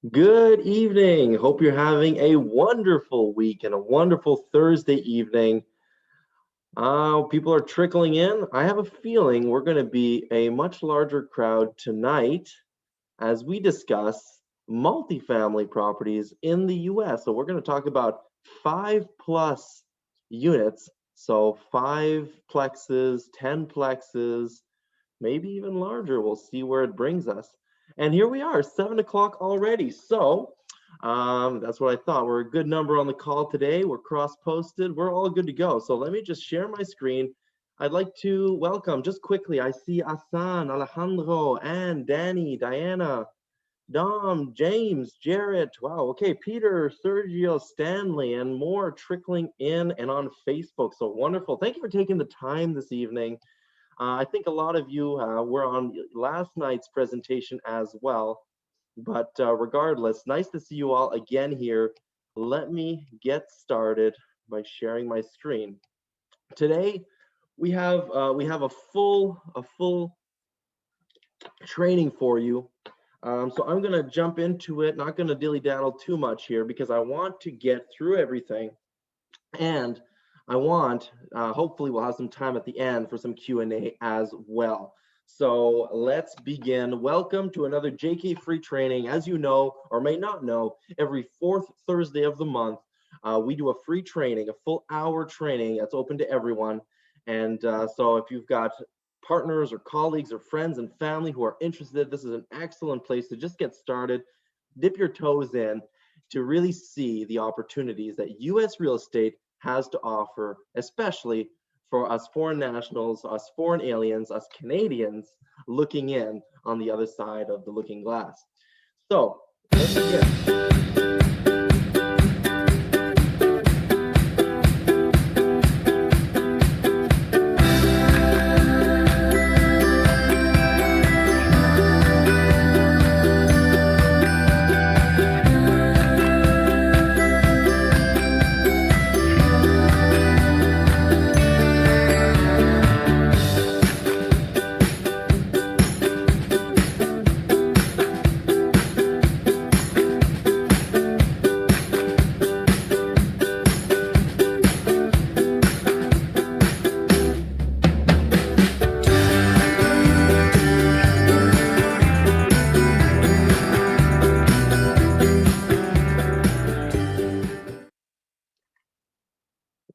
Good evening. Hope you're having a wonderful week and a wonderful Thursday evening. People are trickling in. I have a feeling we're going to be a much larger crowd tonight as we discuss multifamily properties in the US. So we're going to talk about five plus units. So five plexes, 10 plexes, maybe even larger. We'll see where it brings us. And here we are, 7 o'clock already. So that's what I thought. We're a good number on the call today. We're cross-posted. We're all good to go. So let me just share my screen. I'd like to welcome just quickly. I see Asan, Alejandro, Ann, Danny, Diana, Dom, James, Jarrett. Wow. Okay, Peter, Sergio, Stanley, and more trickling in and on Facebook. So wonderful. Thank you for taking the time this evening. I think a lot of you were on last night's presentation as well. But regardless, nice to see you all again here. Let me get started by sharing my screen. Today we have a full training for you. So I'm gonna jump into it. Not gonna dilly daddle too much here because I want to get through everything, and I want hopefully we'll have some time at the end for some Q&A as well. So let's begin. Welcome to another JK free training. As you know or may not know, every fourth Thursday of the month, we do a free training, a full hour training that's open to everyone. And so if you've got partners or colleagues or friends and family who are interested, this is an excellent place to just get started, dip your toes in to really see the opportunities that US real estate has to offer, especially for us foreign nationals, us foreign aliens, us Canadians looking in on the other side of the looking glass. So let's begin.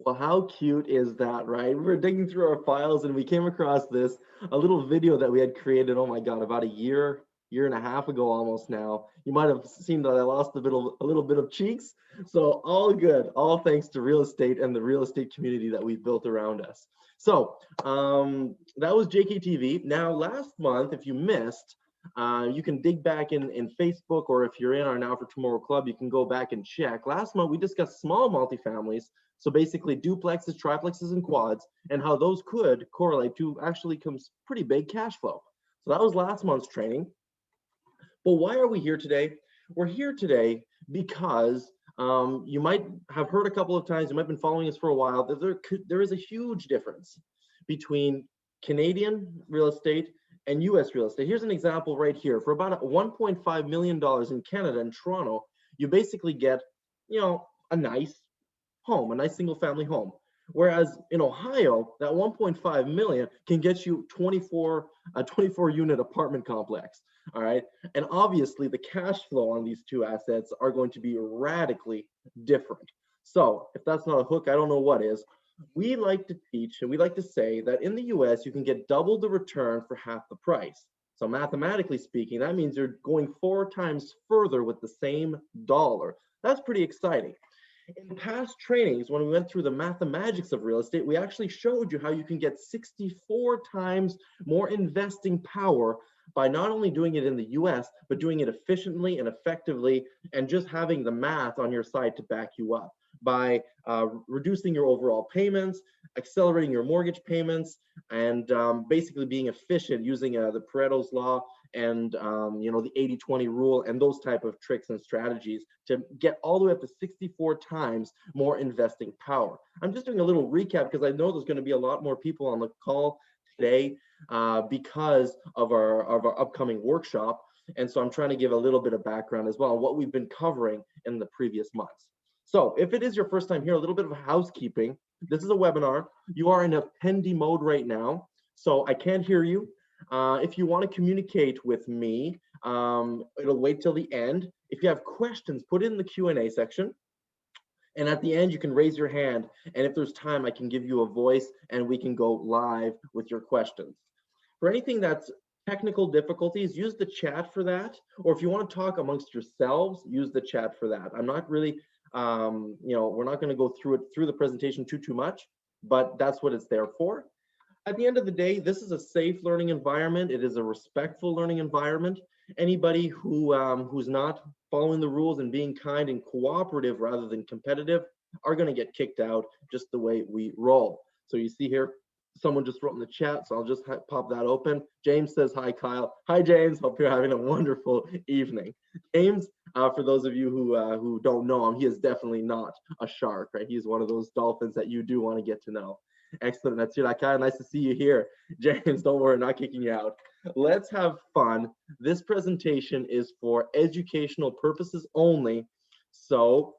Well, how cute is that, right? We were digging through our files and we came across this, a little video that we had created, oh my God, about a year and a half ago almost now. You might have seen that I lost a little bit of cheeks. So all good, all thanks to real estate and the real estate community that we've built around us. So that was JKTV. Now, last month, if you missed, you can dig back in Facebook, or if you're in our Now for Tomorrow Club, you can go back and check. Last month, we discussed small multifamilies. So basically duplexes, triplexes, and quads, and how those could correlate to actually comes pretty big cash flow. So that was last month's training. But why are we here today? We're here today because you might have heard a couple of times, you might have been following us for a while, that there is a huge difference between Canadian real estate and US real estate. Here's an example right here. For about $1.5 million in Canada and Toronto, you basically get, a nice home, a nice single family home. Whereas in Ohio, that 1.5 million can get you a 24 unit apartment complex. All right. And obviously the cash flow on these two assets are going to be radically different. So if that's not a hook, I don't know what is. We like to teach and we like to say that in the US, you can get double the return for half the price. So mathematically speaking, that means you're going 4 times further with the same dollar. That's pretty exciting. In past trainings, when we went through the mathematics of real estate, we actually showed you how you can get 64 times more investing power by not only doing it in the US, but doing it efficiently and effectively, and just having the math on your side to back you up by reducing your overall payments, accelerating your mortgage payments, and basically being efficient using the Pareto's law and the 80-20 rule and those type of tricks and strategies to get all the way up to 64 times more investing power. I'm just doing a little recap because I know there's going to be a lot more people on the call today because of our upcoming workshop. And so I'm trying to give a little bit of background as well on what we've been covering in the previous months. So if it is your first time here, a little bit of housekeeping. This is a webinar. You are in attendee mode right now, so I can't hear you. If you want to communicate with me, it'll wait till the end. If you have questions, put it in the Q&A section. And at the end, you can raise your hand. And if there's time, I can give you a voice and we can go live with your questions. For anything that's technical difficulties, use the chat for that. Or if you want to talk amongst yourselves, use the chat for that. I'm not really, we're not going to go through the presentation too much, but that's what it's there for. At the end of the day, this is a safe learning environment. It is a respectful learning environment. Anybody who's not following the rules and being kind and cooperative rather than competitive are going to get kicked out, just the way we roll. So you see here, someone just wrote in the chat, so I'll just pop that open. James says, hi, Kyle. Hi, James. Hope you're having a wonderful evening. James, for those of you who don't know him, he is definitely not a shark, right? He's one of those dolphins that you do want to get to know. Excellent. That's you, Kyle. Nice to see you here. James, don't worry, I'm not kicking you out. Let's have fun. This presentation is for educational purposes only, so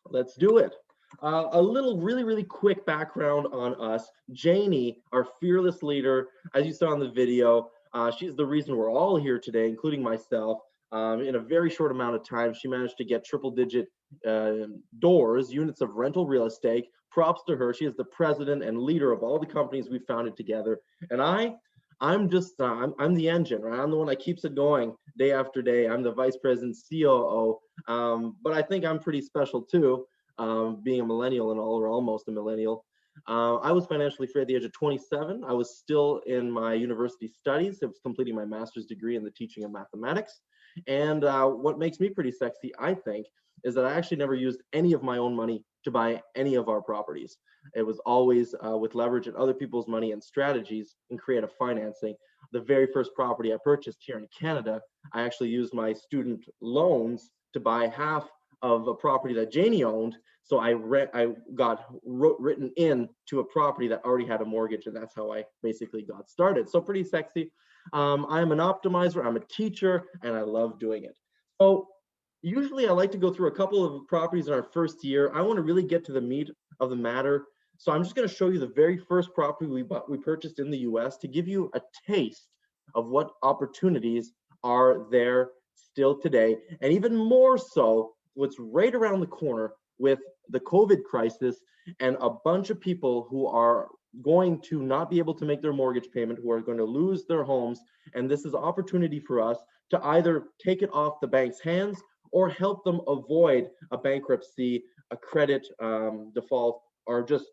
let's do it. A little really quick background on us. Janie, our fearless leader, as you saw in the video, she's the reason we're all here today, including myself. In a very short amount of time, she managed to get triple-digit units of rental real estate. Props to her. She is the president and leader of all the companies we founded together. And I'm the engine, right? I'm the one that keeps it going day after day. I'm the vice president, COO. But I think I'm pretty special too, being a millennial and all, or almost a millennial. I was financially free at the age of 27. I was still in my university studies. I was completing my master's degree in the teaching of mathematics. And what makes me pretty sexy, I think, is that I actually never used any of my own money to buy any of our properties. It was always with leverage and other people's money and strategies and creative financing. The very first property I purchased here in Canada, I actually used my student loans to buy half of a property that Janie owned. So I got written in to a property that already had a mortgage, and that's how I basically got started. So pretty sexy. I'm an optimizer, I'm a teacher, and I love doing it. So usually I like to go through a couple of properties in our first year. I want to really get to the meat of the matter. So I'm just going to show you the very first property we purchased in the US to give you a taste of what opportunities are there still today. And even more so, what's right around the corner with the COVID crisis and a bunch of people who are going to not be able to make their mortgage payment, who are going to lose their homes. And this is an opportunity for us to either take it off the bank's hands or help them avoid a bankruptcy, a credit default, or just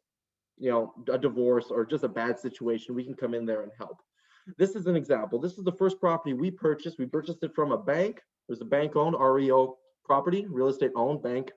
a divorce or just a bad situation. We can come in there and help. This is an example. This is the first property we purchased. We purchased it from a bank. It was a bank-owned REO property, real estate owned bank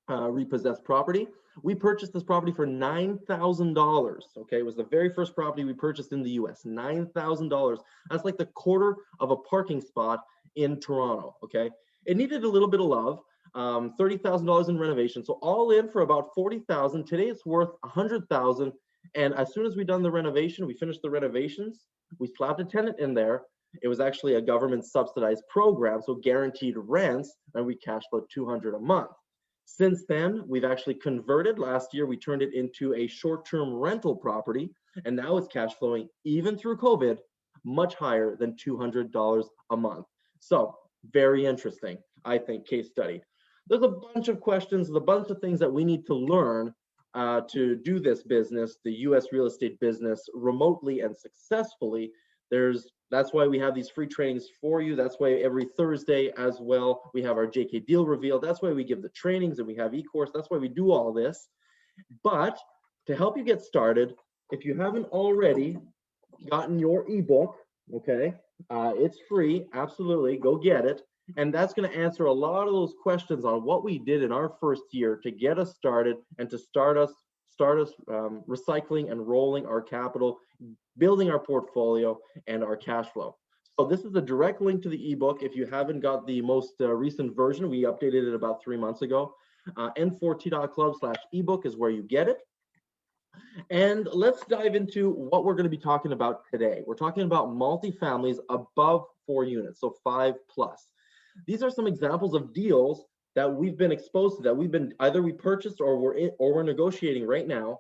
repossessed property. We purchased this property for $9,000. Okay, it was the very first property we purchased in the US. $9,000. That's like the quarter of a parking spot in Toronto. Okay, it needed a little bit of love. $30,000 in renovation. So all in for about $40,000. Today it's worth $100,000. And as soon as we done the renovation, we finished the renovations, we slapped a tenant in there. It was actually a government subsidized program, so guaranteed rents, and we cash flowed $200 a month. Since then, we've actually converted. Last year, we turned it into a short-term rental property, and now it's cash flowing, even through COVID, much higher than $200 a month. So very interesting, I think, case study. There's a bunch of questions, a bunch of things that we need to learn to do this business, the US real estate business, remotely and successfully. That's why we have these free trainings for you. That's why every Thursday as well, we have our JK deal reveal. That's why we give the trainings and we have e-course. That's why we do all this. But to help you get started, if you haven't already gotten your ebook, okay, it's free, absolutely, go get it. And that's going to answer a lot of those questions on what we did in our first year to get us started and to start us recycling and rolling our capital, building our portfolio and our cash flow. So this is a direct link to the ebook. If you haven't got the most recent version, we updated it about 3 months ago. N4T.club/ebook is where you get it. And let's dive into what we're going to be talking about today. We're talking about multifamilies above 4 units, so 5+. These are some examples of deals that we've been exposed to, that we've been either we purchased or we're negotiating right now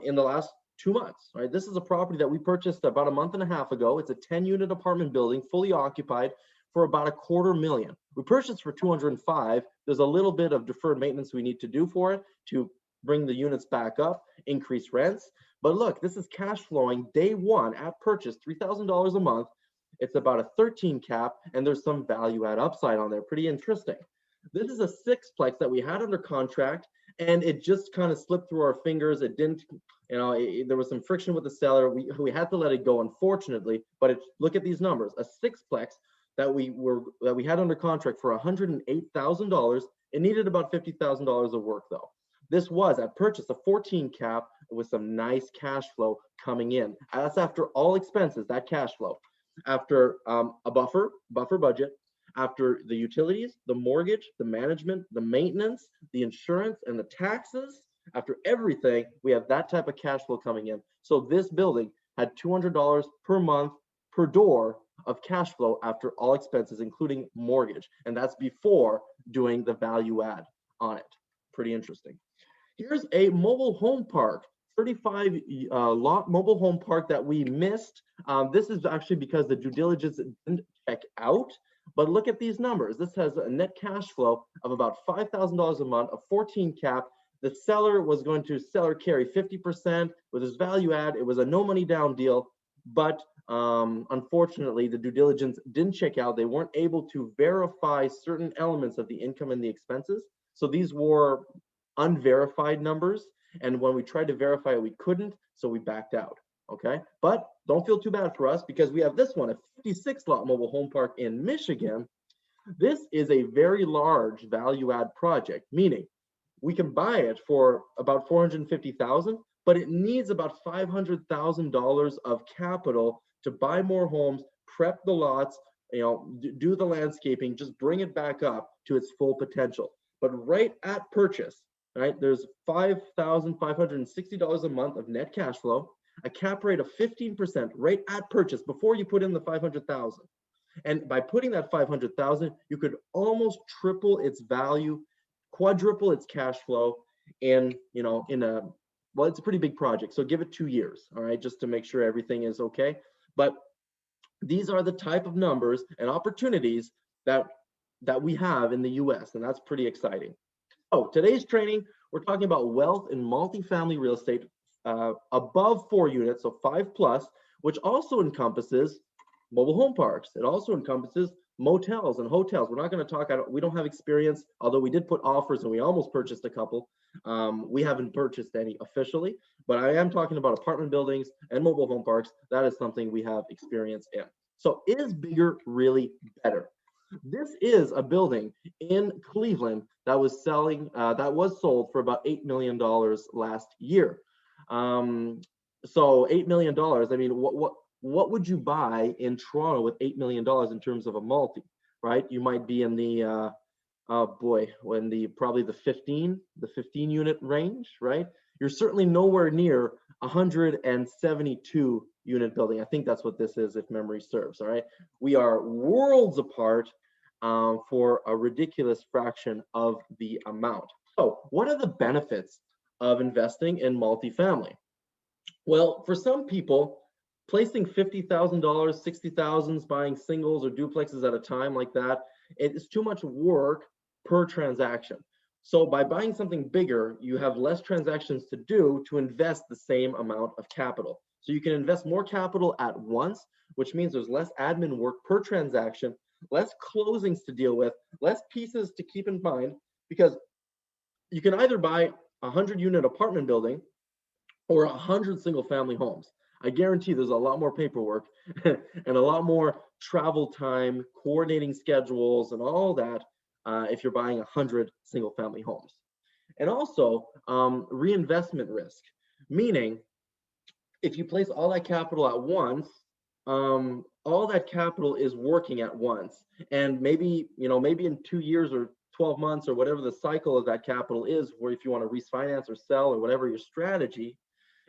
in the last 2 months. Right, this is a property that we purchased about a month and a half ago. It's a 10-unit apartment building, fully occupied, for about a quarter million. We purchased for 205. There's a little bit of deferred maintenance we need to do for it to bring the units back up, increase rents. But look, this is cash flowing day one at purchase, $3,000 a month. It's about a 13 cap, and there's some value add upside on there. Pretty interesting. This is a sixplex that we had under contract, and it just kind of slipped through our fingers. It didn't, there was some friction with the seller. We had to let it go, unfortunately. But look at these numbers: a sixplex that we had under contract for $108,000. It needed about $50,000 of work though. This was at purchase a 14 cap with some nice cash flow coming in. That's after all expenses, that cash flow. After a buffer budget, after the utilities, the mortgage, the management, the maintenance, the insurance, and the taxes, after everything, we have that type of cash flow coming in. So this building had $200 per month per door of cash flow after all expenses, including mortgage. And that's before doing the value add on it. Pretty interesting. Here's a mobile home park, 35 lot mobile home park that we missed. This is actually because the due diligence didn't check out. But look at these numbers. This has a net cash flow of about $5,000 a month, a 14 cap. The seller was going to seller carry 50% with his value add. It was a no money down deal, but unfortunately, the due diligence didn't check out. They weren't able to verify certain elements of the income and the expenses. So these were unverified numbers. And when we tried to verify it, we couldn't. So we backed out. Okay. But don't feel too bad for us, because we have this one, a 56 lot mobile home park in Michigan. This is a very large value add project, meaning we can buy it for about $450,000, but it needs about $500,000 of capital to buy more homes, prep the lots, do the landscaping, just bring it back up to its full potential. But right at purchase, right, there's $5,560 a month of net cash flow, a cap rate of 15% right at purchase before you put in the 500,000. And by putting that 500,000, you could almost triple its value, quadruple its cash flow in well, it's a pretty big project. So give it 2 years, all right, just to make sure everything is okay. But these are the type of numbers and opportunities that we have in the US, and that's pretty exciting. Oh, today's training, we're talking about wealth in multifamily real estate above 4 units, so 5+, which also encompasses mobile home parks. It also encompasses motels and hotels. We're not going to talk, we don't have experience, although we did put offers and we almost purchased a couple. We haven't purchased any officially, but I am talking about apartment buildings and mobile home parks. That is something we have experience in. So is bigger really better? This is a building in Cleveland that was sold for about $8 million last year. So $8 million, I mean, what would you buy in Toronto with $8 million in terms of a multi, right? You might be in the, probably the 15 unit range, right? You're certainly nowhere near 172 unit building. I think that's what this is, if memory serves, all right? We are worlds apart for a ridiculous fraction of the amount. So what are the benefits of investing in multifamily? Well, for some people, placing $50,000, $60,000, buying singles or duplexes at a time like that, it is too much work per transaction. So by buying something bigger, you have less transactions to do to invest the same amount of capital. So you can invest more capital at once, which means there's less admin work per transaction, less closings to deal with, less pieces to keep in mind, because you can either buy a 100-unit apartment building or 100 single family homes. I guarantee there's a lot more paperwork and a lot more travel time, coordinating schedules and all that if you're buying 100 single family homes. And also reinvestment risk, meaning if you place all that capital at once, all that capital is working at once. And maybe in 2 years or 12 months or whatever the cycle of that capital is, where if you want to refinance or sell or whatever your strategy,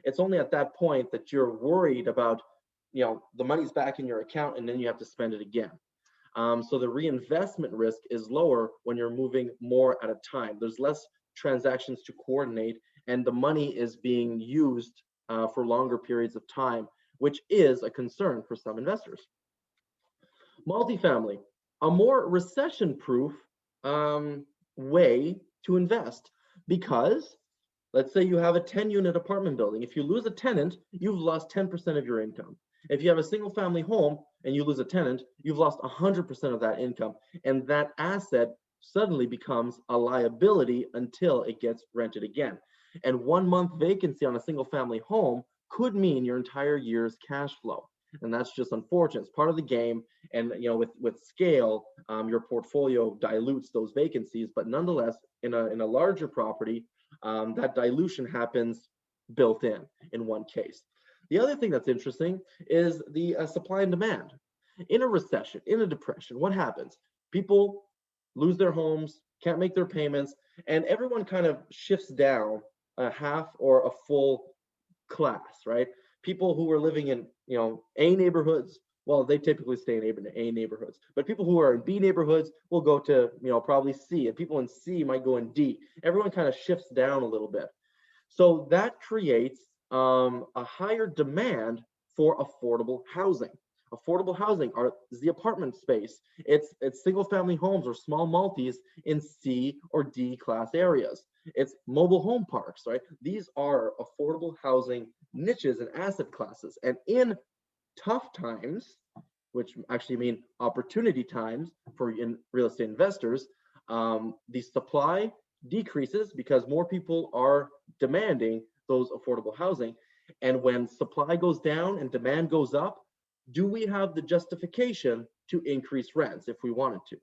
It's only at that point that you're worried about, the money's back in your account and then you have to spend it again. So the reinvestment risk is lower when you're moving more at a time. There's less transactions to coordinate, and the money is being used for longer periods of time, which is a concern for some investors. Multifamily, a more recession-proof way to invest, because let's say you have a 10-unit apartment building. If you lose a tenant, you've lost 10% of your income. If you have a single family home and you lose a tenant, you've lost 100% of that income. And that asset suddenly becomes a liability until it gets rented again. And 1 month vacancy on a single family home could mean your entire year's cash flow. And that's just unfortunate. It's part of the game. And with scale, your portfolio dilutes those vacancies. But nonetheless, in a larger property, that dilution happens built in one case. The other thing that's interesting is the supply and demand. In a recession, in a depression, what happens? People lose their homes, can't make their payments, and everyone kind of shifts down a half or a full class, right? People who are living in, A neighborhoods, well, they typically stay in A neighborhoods. But people who are in B neighborhoods will go to, probably C, and people in C might go in D. Everyone kind of shifts down a little bit. So that creates a higher demand for affordable housing. Affordable housing is the apartment space. It's single family homes or small multis in C or D class areas. It's mobile home parks, right? These are affordable housing niches and asset classes. And in tough times, which actually mean opportunity times for real estate investors, the supply decreases because more people are demanding those affordable housing. And when supply goes down and demand goes up, do we have the justification to increase rents if we wanted to?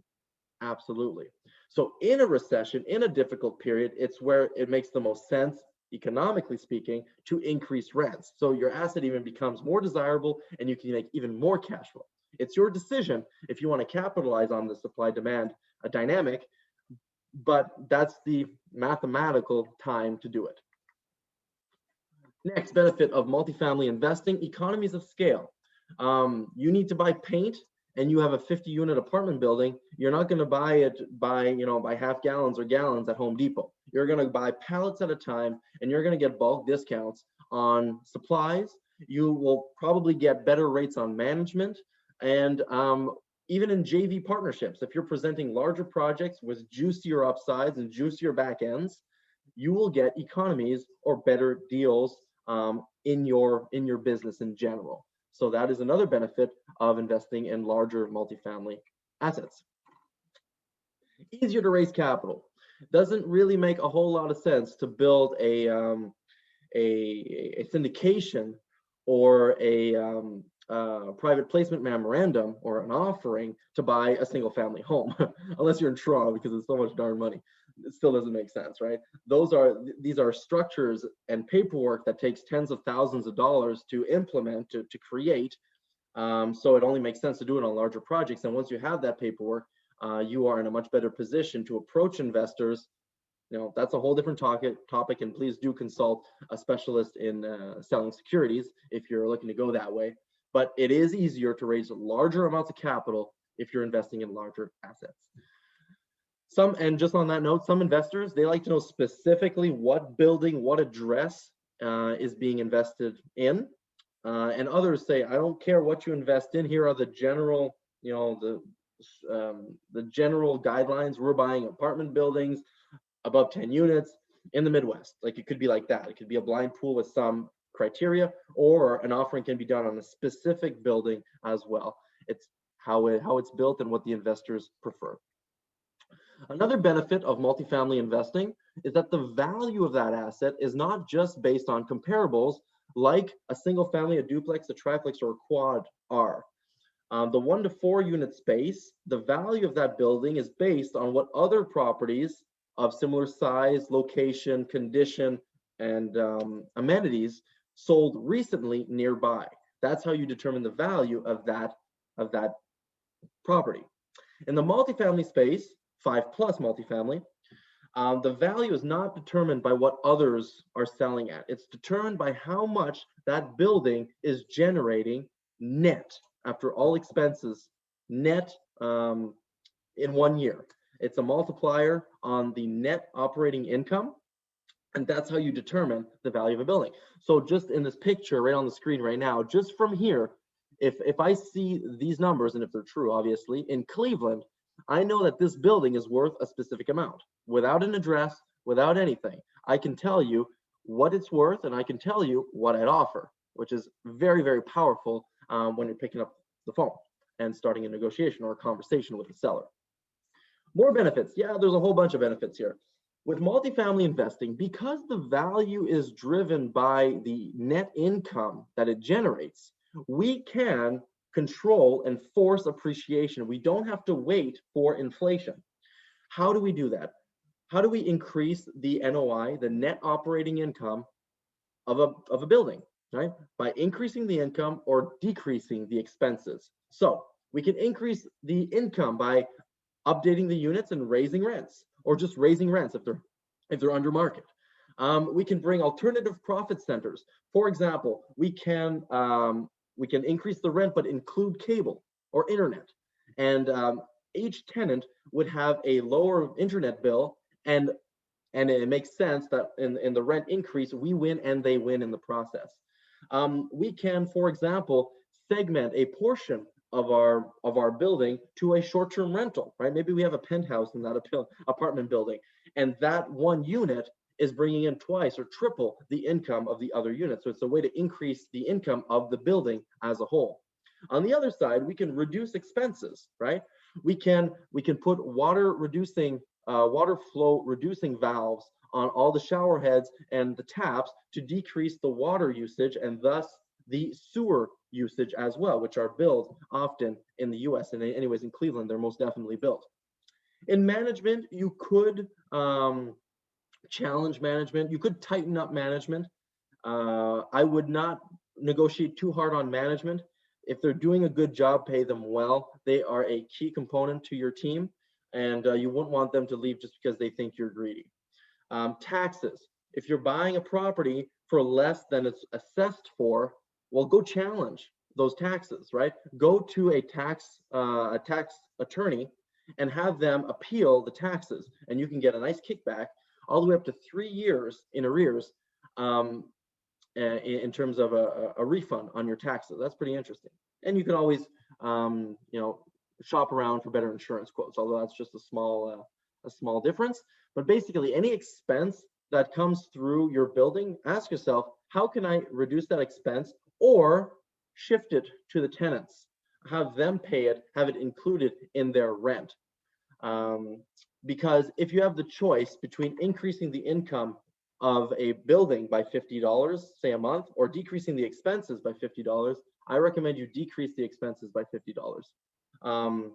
Absolutely. So in a recession, in a difficult period, it's where it makes the most sense, economically speaking, to increase rents. So your asset even becomes more desirable and you can make even more cash flow. It's your decision if you want to capitalize on the supply-demand dynamic, but that's the mathematical time to do it. Next benefit of multifamily investing, economies of scale. You need to buy paint and you have a 50-unit apartment building. You're not going to buy it by half gallons or gallons at Home Depot. You're going to buy pallets at a time, and you're going to get bulk discounts on supplies. You will probably get better rates on management, and even in JV partnerships, if you're presenting larger projects with juicier upsides and juicier back ends, you will get economies or better deals in your business in general. So that is another benefit of investing in larger multifamily assets. Easier to raise capital. Doesn't really make a whole lot of sense to build a syndication or a private placement memorandum or an offering to buy a single family home, unless you're in Toronto because it's so much darn money. It still doesn't make sense, right? These are structures and paperwork that takes tens of thousands of dollars to implement, to create. So it only makes sense to do it on larger projects. And once you have that paperwork, you are in a much better position to approach investors. That's a whole different topic, and please do consult a specialist in selling securities if you're looking to go that way. But it is easier to raise larger amounts of capital if you're investing in larger assets. And just on that note, some investors, they like to know specifically what building, what address is being invested in. And others say, I don't care what you invest in. Here are the general, the general guidelines. We're buying apartment buildings above 10 units in the Midwest. Like, it could be like that. It could be a blind pool with some criteria, or an offering can be done on a specific building as well. It's how it's built and what the investors prefer. Another benefit of multifamily investing is that the value of that asset is not just based on comparables like a single family, a duplex, a triplex, or a quad are. The 1 to 4 unit space, the value of that building is based on what other properties of similar size, location, condition, and amenities sold recently nearby. That's how you determine the value of that property. In the multifamily space, 5+ multifamily, The value is not determined by what others are selling at. It's determined by how much that building is generating net after all expenses, net in 1 year. It's a multiplier on the net operating income, and that's how you determine the value of a building. So just in this picture right on the screen right now, just from here, if I see these numbers, and if they're true, obviously, in Cleveland, I know that this building is worth a specific amount without an address, without anything. I can tell you what it's worth, and I can tell you what I'd offer, which is very, very powerful when you're picking up the phone and starting a negotiation or a conversation with the seller. More benefits. Yeah, there's a whole bunch of benefits here. With multifamily investing, because the value is driven by the net income that it generates, we can control and force appreciation. We don't have to wait for inflation. How do we do that? How do we increase the NOI, the net operating income of a building, right? By increasing the income or decreasing the expenses. So we can increase the income by updating the units and raising rents, or just raising rents if they're under market. We can bring alternative profit centers. For example, we can increase the rent but include cable or internet, and each tenant would have a lower internet bill, and it makes sense that in the rent increase we win and they win in the process. We can, for example, segment a portion of our building to a short-term rental, right? Maybe we have a penthouse in that apartment building, and that one unit is bringing in twice or triple the income of the other unit. So it's a way to increase the income of the building as a whole. On the other side, we can reduce expenses, right? We can put water flow reducing valves on all the shower heads and the taps to decrease the water usage and thus the sewer usage as well, which are built often in the US. And anyways, in Cleveland, they're most definitely built. In management, you could challenge management. You could tighten up management. I would not negotiate too hard on management. If they're doing a good job, pay them well. They are a key component to your team, and you wouldn't want them to leave just because they think you're greedy. Taxes. If you're buying a property for less than it's assessed for, well, go challenge those taxes, right? Go to a tax attorney and have them appeal the taxes, and you can get a nice kickback all the way up to 3 years in arrears in terms of a refund on your taxes. That's pretty interesting. And you can always, shop around for better insurance quotes, although that's just a small difference. But basically, any expense that comes through your building, ask yourself, how can I reduce that expense or shift it to the tenants? Have them pay it, have it included in their rent. Because if you have the choice between increasing the income of a building by $50, say a month, or decreasing the expenses by $50, I recommend you decrease the expenses by $50.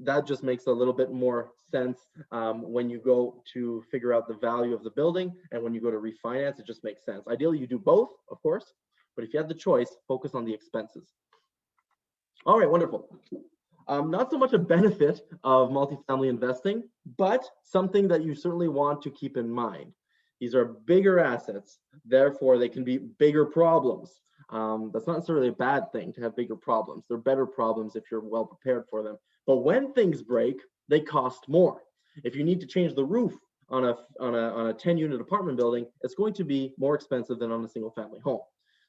That just makes a little bit more sense when you go to figure out the value of the building, and when you go to refinance, it just makes sense. Ideally, you do both, of course, but if you have the choice, focus on the expenses. All right, wonderful. Not so much a benefit of multifamily investing, but something that you certainly want to keep in mind. These are bigger assets, therefore they can be bigger problems. That's not necessarily a bad thing to have bigger problems. They're better problems if you're well prepared for them. But when things break, they cost more. If you need to change the roof on a 10-unit apartment building, it's going to be more expensive than on a single family home.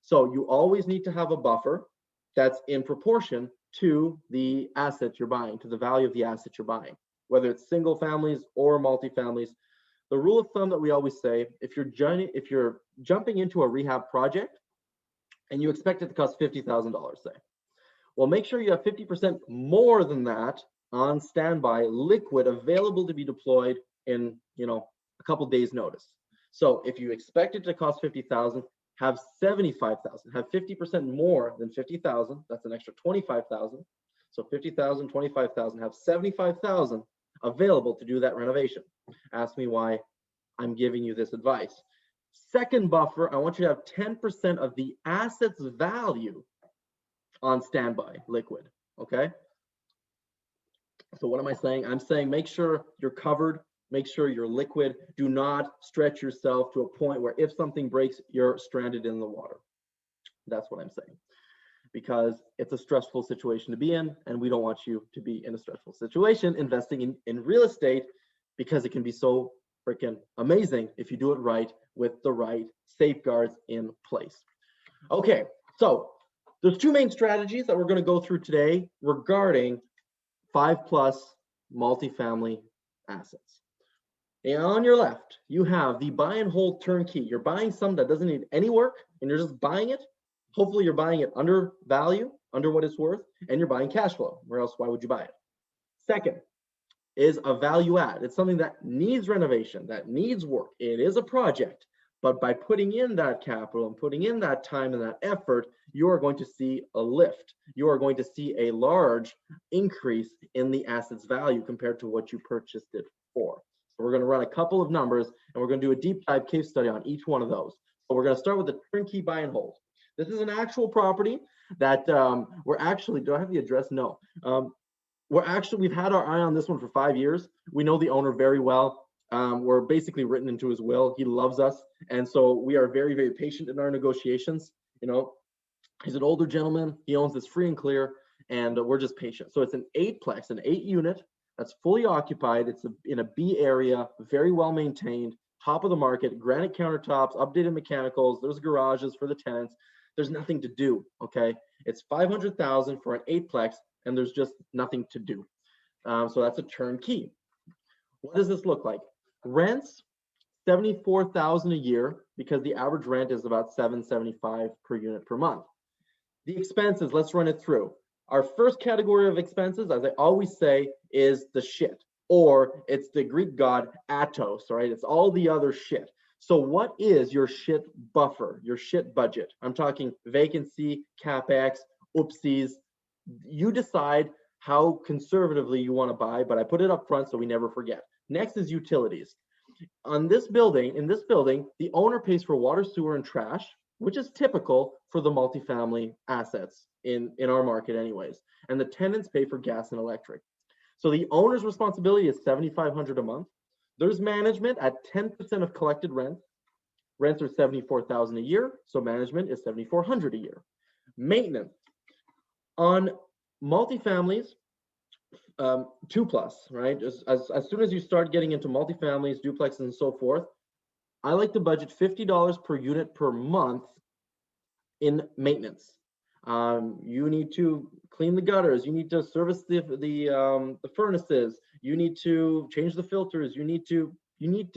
So you always need to have a buffer that's in proportion to the asset you're buying, to the value of the asset you're buying, whether it's single families or multifamilies. The rule of thumb that we always say, if you're jumping into a rehab project and you expect it to cost $50,000, say, well, make sure you have 50% more than that on standby, liquid, available to be deployed in a couple days notice. So if you expect it to cost $50,000, have $75,000, have 50% more than $50,000. That's an extra $25,000. So $50,000, $25,000, have $75,000 available to do that renovation. Ask me why I'm giving you this advice. Second buffer, I want you to have 10% of the asset's value on standby, liquid, okay? So what am I saying? I'm saying make sure you're covered Make sure you're liquid. Do not stretch yourself to a point where if something breaks, you're stranded in the water. That's what I'm saying, because it's a stressful situation to be in, and we don't want you to be in a stressful situation investing in real estate, because it can be so freaking amazing if you do it right with the right safeguards in place. Okay, so there's two main strategies that we're going to go through today regarding 5+ multifamily assets. And on your left, you have the buy and hold turnkey. You're buying something that doesn't need any work, and you're just buying it. Hopefully you're buying it under value, under what it's worth, and you're buying cash flow. Where else, why would you buy it? Second is a value add. It's something that needs renovation, that needs work. It is a project, but by putting in that capital and putting in that time and that effort, you are going to see a lift. You are going to see a large increase in the asset's value compared to what you purchased it for. So we're going to run a couple of numbers, and we're going to do a deep dive case study on each one of those. So we're going to start with the turnkey buy and hold. This is an actual property that we're actually, do I have the address? No. We've had our eye on this one for 5 years. We know the owner very well. We're basically written into his will. He loves us. And so we are very, very patient in our negotiations. You know, he's an older gentleman. He owns this free and clear, and we're just patient. So it's an 8-plex, an 8-unit that's fully occupied. It's in a B area, very well maintained, top of the market, granite countertops, updated mechanicals. There's garages for the tenants. There's nothing to do, okay? It's $500,000 for an 8-plex, and there's just nothing to do. So that's a turnkey. What does this look like? Rents, $74,000 a year, because the average rent is about $775 per unit per month. The expenses, let's run it through. Our first category of expenses, as I always say, is the shit, or it's the Greek god Atos, right? It's all the other shit. So what is your shit buffer, your shit budget? I'm talking vacancy, CapEx, oopsies. You decide how conservatively you want to buy, but I put it up front so we never forget. Next is utilities. In this building, the owner pays for water, sewer, and trash, which is typical for the multifamily assets in our market anyways. And the tenants pay for gas and electric. So the owner's responsibility is $7,500 a month. There's management at 10% of collected rent. Rents are $74,000 a year, so management is $7,400 a year. Maintenance on multifamilies, 2+, right? As soon as you start getting into multifamilies, duplexes, and so forth, I like to budget $50 per unit per month in maintenance. You need to clean the gutters. You need to service the furnaces. You need to change the filters. You need to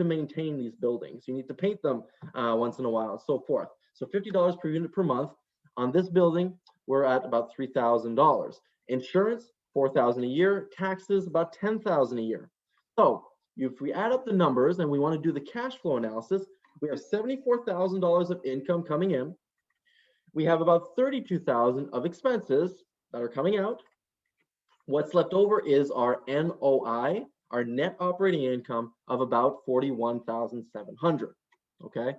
maintain these buildings. You need to paint them once in a while, and so forth. So $50 per unit per month. On this building, we're at about $3,000. Insurance, $4,000 a year. Taxes, about $10,000 a year. So if we add up the numbers and we want to do the cash flow analysis, we have $74,000 of income coming in. We have about $32,000 of expenses that are coming out. What's left over is our NOI, our net operating income, of about $41,700. Okay.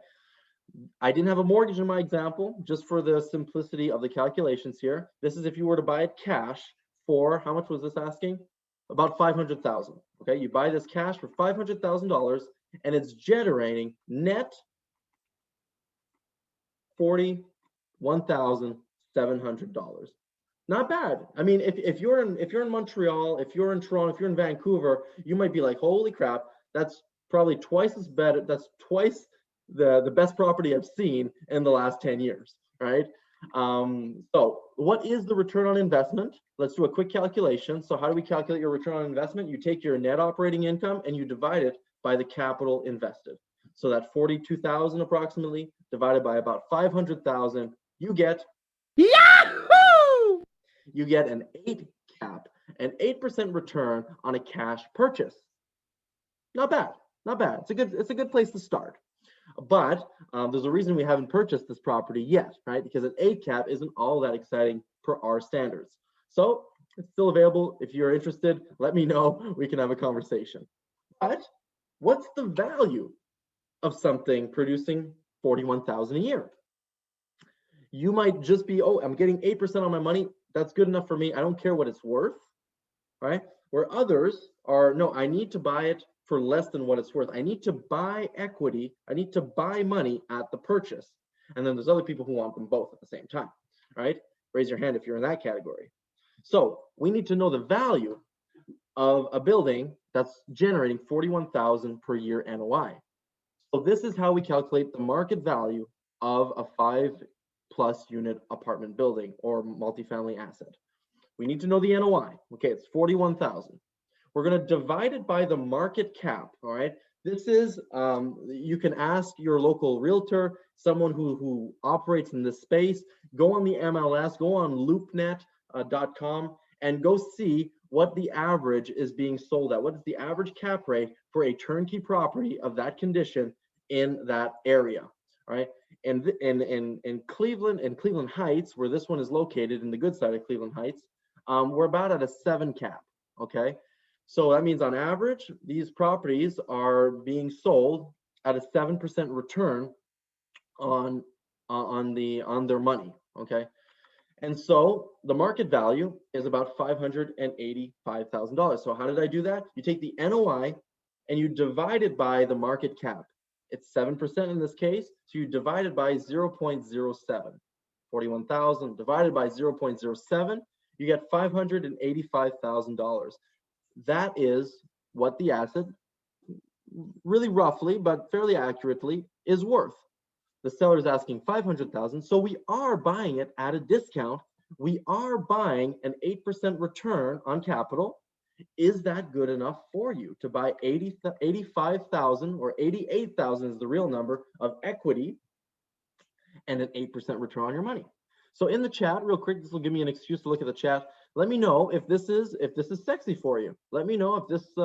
I didn't have a mortgage in my example, just for the simplicity of the calculations here. This is if you were to buy it cash for, how much was this asking? About $500,000. Okay, you buy this cash for $500,000, and it's generating net $41,700. Not bad. I mean, if you're in Montreal, if you're in Toronto, if you're in Vancouver, you might be like, holy crap, that's probably twice as better. That's twice the best property I've seen in the last 10 years, right? So what is the return on investment? Let's do a quick calculation. So how do we calculate your return on investment? You take your net operating income and you divide it by the capital invested. So that 42,000 approximately divided by about 500,000, you get Yahoo! You get an 8 cap, an 8% return on a cash purchase. Not bad, not bad. It's a good place to start. But there's a reason we haven't purchased this property yet, right? Because an 8 cap isn't all that exciting per our standards. So it's still available. If you're interested, let me know. We can have a conversation. But what's the value of something producing $41,000 a year? You might just be, oh, I'm getting 8% on my money. That's good enough for me. I don't care what it's worth, right? Where others are, no, I need to buy it for less than what it's worth. I need to buy equity. I need to buy money at the purchase. And then there's other people who want them both at the same time, right? Raise your hand if you're in that category. So we need to know the value of a building that's generating $41,000 per year NOI. So this is how we calculate the market value of a 5+ unit apartment building or multifamily asset. We need to know the NOI. Okay, it's 41,000. We're going to divide it by the market cap. All right. This is, you can ask your local realtor, someone who operates in this space, go on the MLS, go on loopnet.com and go see what the average is being sold at. What is the average cap rate for a turnkey property of that condition in that area? All right. And in Cleveland Heights, where this one is located in the good side of Cleveland Heights, we're about at a 7 cap. Okay. So that means on average, these properties are being sold at a 7% return on their money. Okay. And so the market value is about $585,000. So how did I do that? You take the NOI and you divide it by the market cap. It's 7% in this case. So you divide it by 0.07. 41,000 divided by 0.07, you get $585,000. That is what the asset, really roughly, but fairly accurately, is worth. The seller is asking $500,000, so we are buying it at a discount. We are buying an 8% return on capital. Is that good enough for you to buy 85,000 or 88,000 is the real number of equity and an 8% return on your money? So in the chat, real quick, this will give me an excuse to look at the chat. Let me know if this is sexy for you. Let me know if this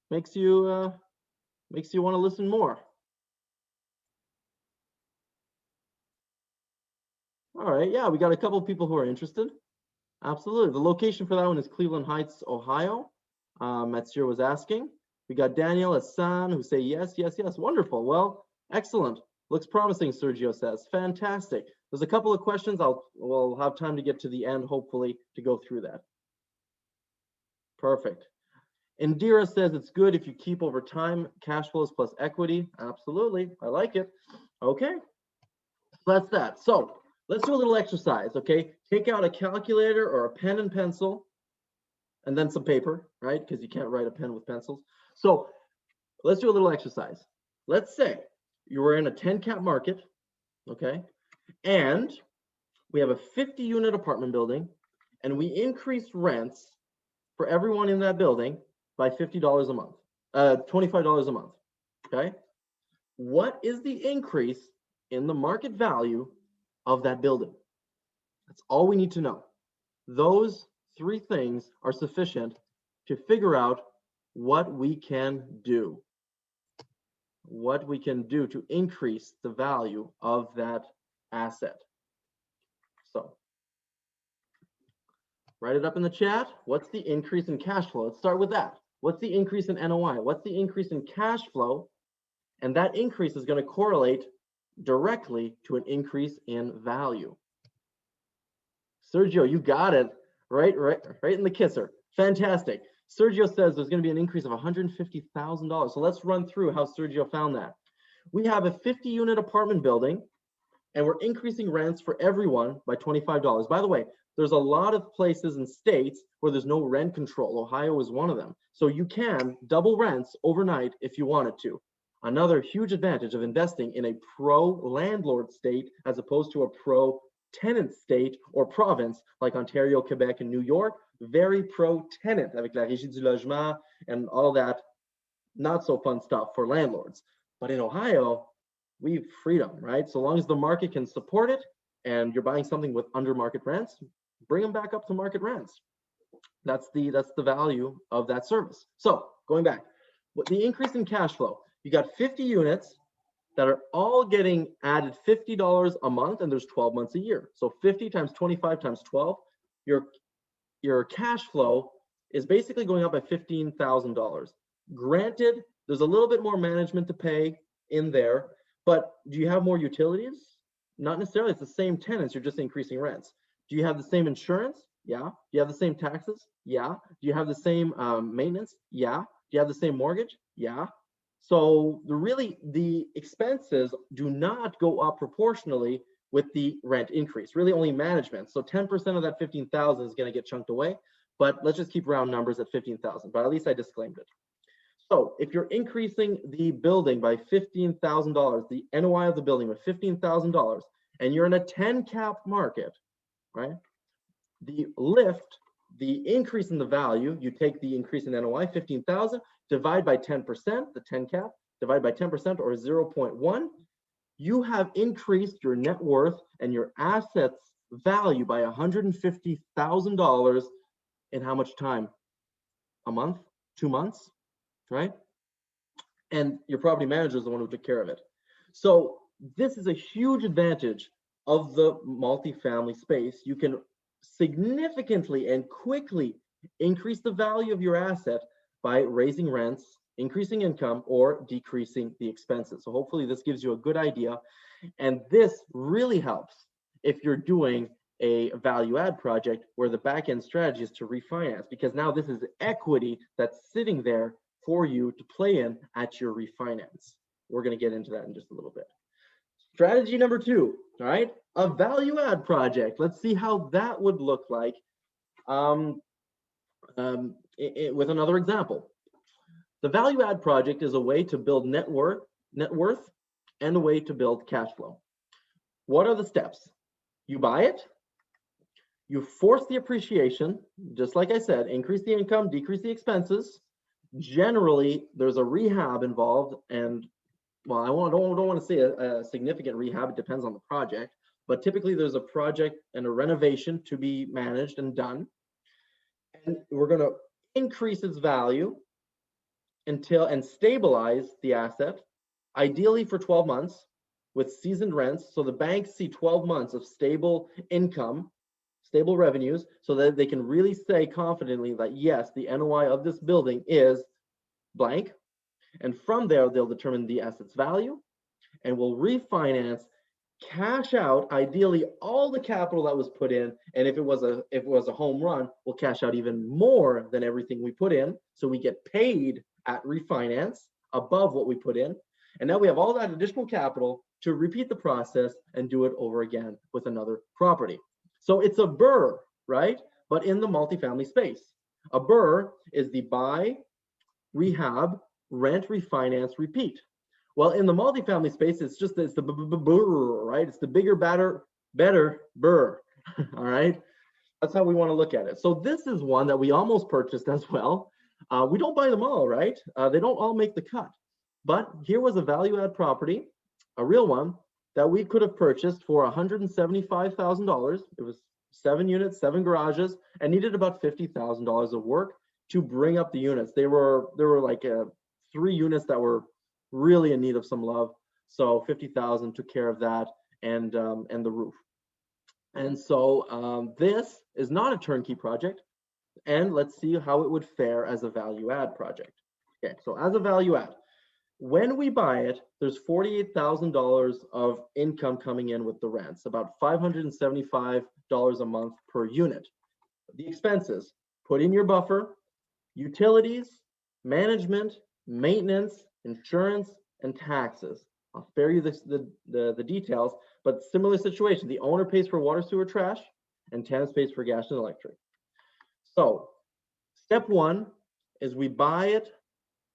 makes you want to listen more. All right, yeah, we got a couple of people who are interested. Absolutely. The location for that one is Cleveland Heights, Ohio. Metsier was asking. We got Daniel Hassan who say yes, yes, yes. Wonderful. Well, excellent. Looks promising, Sergio says. Fantastic. There's a couple of questions. We'll have time to get to the end, hopefully, to go through that. Perfect. Indira says it's good if you keep over time, cash flows plus equity. Absolutely. I like it. Okay. That's that. So let's do a little exercise, okay? Take out a calculator or a pen and pencil and then some paper, right? Because you can't write a pen with pencils. So let's do a little exercise. Let's say you were in a 10 cap market, okay? And we have a 50 unit apartment building and we increased rents for everyone in that building by $50 a month, $25 a month, okay? What is the increase in the market value of that building? That's all we need to know. Those 3 things are sufficient to figure out what we can do. What we can do to increase the value of that asset. So write it up in the chat. What's the increase in cash flow? Let's start with that. What's the increase in NOI? What's the increase in cash flow? And that increase is going to correlate directly to an increase in value. Sergio, you got it. Right in the kisser. Fantastic. Sergio says there's going to be an increase of $150,000. So let's run through how Sergio found that. We have a 50 unit apartment building and we're increasing rents for everyone by $25. By the way, there's a lot of places and states where there's no rent control. Ohio is one of them. So you can double rents overnight if you wanted to. Another huge advantage of investing in a pro-landlord state as opposed to a pro-tenant state or province like Ontario, Quebec, and New York. Very pro-tenant avec la Régie du Logement and all that not so fun stuff for landlords. But in Ohio, we've freedom, right? So long as the market can support it and you're buying something with under market rents, bring them back up to market rents. That's the value of that service. So going back, the increase in cash flow, you got 50 units that are all getting added $50 a month, and there's 12 months a year. So 50 times 25 times 12, your cash flow is basically going up by $15,000. Granted, there's a little bit more management to pay in there, but do you have more utilities? Not necessarily. It's the same tenants, you're just increasing rents. Do you have the same insurance? Yeah. Do you have the same taxes? Yeah. Do you have the same maintenance? Yeah. Do you have the same mortgage? Yeah. So the expenses do not go up proportionally with the rent increase. Really only management. So 10% of that 15,000 is going to get chunked away. But let's just keep round numbers at 15,000. But at least I disclaimed it. So if you're increasing the building by $15,000, the NOI of the building with $15,000, and you're in a 10 cap market, right? The lift, the increase in the value, you take the increase in NOI, 15,000, divide by 10%, the 10 cap, divide by 10% or 0.1, you have increased your net worth and your assets value by $150,000 in how much time? A month? 2 months? Right? And your property manager is the one who took care of it. So this is a huge advantage of the multifamily space. You can significantly and quickly increase the value of your asset by raising rents, increasing income, or decreasing the expenses. So hopefully this gives you a good idea. And this really helps if you're doing a value add project where the back end strategy is to refinance, because now this is equity that's sitting there for you to play in at your refinance. We're going to get into that in just a little bit. Strategy number 2, all right, a value add project. Let's see how that would look like with another example. The value add project is a way to build net worth and a way to build cash flow. What are the steps? You buy it, you force the appreciation, just like I said, increase the income, decrease the expenses. Generally, there's a rehab involved, and well, I don't want to say a significant rehab. It depends on the project, but typically there's a project and a renovation to be managed and done, and we're going to increase its value and stabilize the asset, ideally for 12 months with seasoned rents. So the banks see 12 months of stable income, stable revenues, so that they can really say confidently that yes, the NOI of this building is blank. And from there, they'll determine the asset's value and will refinance, cash out ideally all the capital that was put in. And if it was a home run, we'll cash out even more than everything we put in. So we get paid at refinance above what we put in. And now we have all that additional capital to repeat the process and do it over again with another property. So it's a BRRRR, right? But in the multifamily space. A BRRRR is the buy, rehab, rent, refinance, repeat. Well, in the multifamily space, it's the BRRRR, right? It's the bigger, better BRRRR, all right? That's how we want to look at it. So this is one that we almost purchased as well. We don't buy them all, right? They don't all make the cut. But here was a value add property, a real one, that we could have purchased for $175,000. It was 7 units, 7 garages, and needed about $50,000 of work to bring up the units. There were like 3 units that were really in need of some love. So 50,000 took care of that and the roof. And so this is not a turnkey project. And let's see how it would fare as a value add project. Okay, so as a value add, when we buy it, there's $48,000 of income coming in with the rents, about $575 a month per unit. The expenses, put in your buffer, utilities, management, maintenance, insurance, and taxes. I'll spare you the details, but similar situation. The owner pays for water, sewer, trash, and tenants pays for gas and electric. So step 1 is we buy it.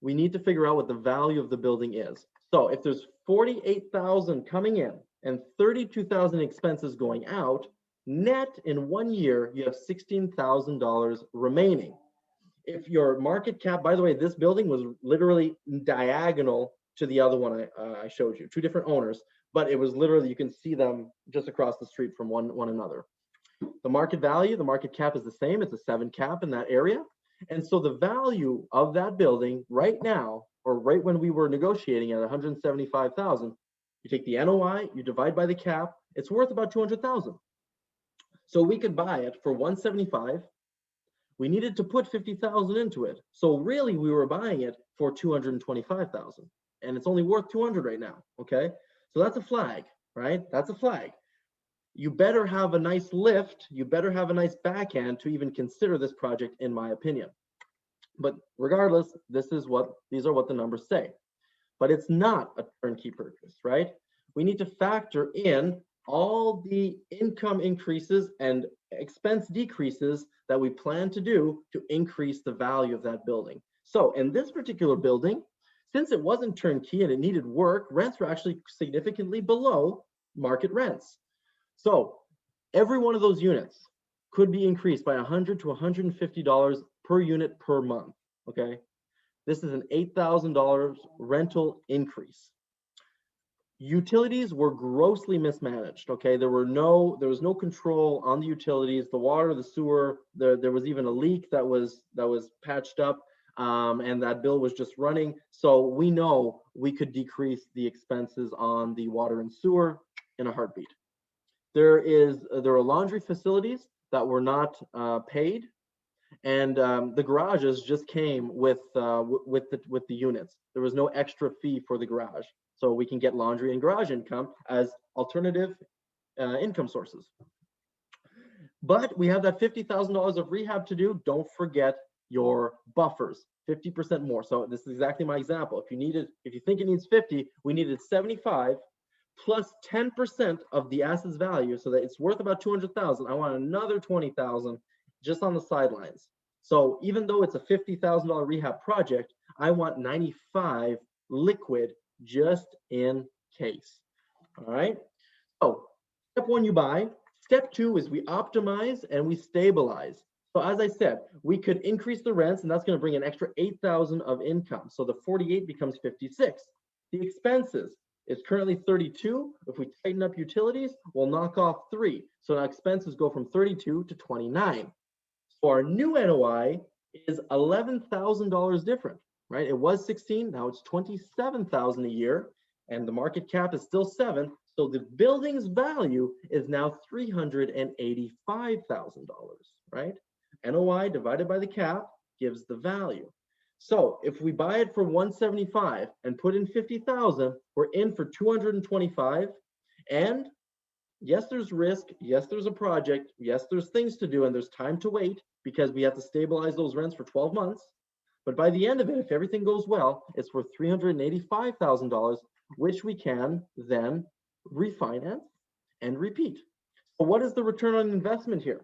We need to figure out what the value of the building is. So if there's 48,000 coming in and 32,000 expenses going out, net in 1 year, you have $16,000 remaining. If your market cap, by the way, this building was literally diagonal to the other one I showed you, 2 different owners, but it was literally, you can see them just across the street from one another. The market value, the market cap is the same. It's a 7 cap in that area. And so the value of that building right now, or right when we were negotiating at 175,000, you take the NOI, you divide by the cap, it's worth about 200,000. So we could buy it for 175. We needed to put 50,000 into it. So really we were buying it for 225,000, and it's only worth 200 right now. Okay. So that's a flag, right? That's a flag. you better have a nice lift, you better have a nice backhand to even consider this project, in my opinion. But regardless, these are what the numbers say. But it's not a turnkey purchase, right? We need to factor in all the income increases and expense decreases that we plan to do to increase the value of that building. So in this particular building, since it wasn't turnkey and it needed work, rents were actually significantly below market rents. So every one of those units could be increased by $100 to $150 per unit per month, okay? This is an $8,000 rental increase. Utilities were grossly mismanaged, okay? There was no control on the utilities, the water, the sewer, there was even a leak that was patched up, and that bill was just running. So we know we could decrease the expenses on the water and sewer in a heartbeat. There are laundry facilities that were not paid, and the garages just came with the units. There was no extra fee for the garage, so we can get laundry and garage income as alternative income sources. But we have that $50,000 of rehab to do. Don't forget your buffers, 50% more. So this is exactly my example. If you think it needs 50, we needed 75 plus 10% of the asset's value, so that it's worth about 200,000. I want another 20,000 just on the sidelines. So even though it's a $50,000 rehab project, I want 95 liquid just in case. All right. So step one, you buy. Step two is we optimize and we stabilize. So as I said, we could increase the rents, and that's going to bring an extra 8,000 of income. So the 48 becomes 56. The expenses is currently 32. If we tighten up utilities, we'll knock off 3. So now expenses go from 32 to 29. So our new NOI is $11,000 different, right? It was 16, now it's 27,000 a year, and the market cap is still 7. So the building's value is now $385,000, right? NOI divided by the cap gives the value. So if we buy it for 175 and put in 50,000, we're in for 225. And yes, there's risk. Yes, there's a project. Yes, there's things to do, and there's time to wait because we have to stabilize those rents for 12 months. But by the end of it, if everything goes well, it's worth $385,000, which we can then refinance and repeat. So what is the return on investment here?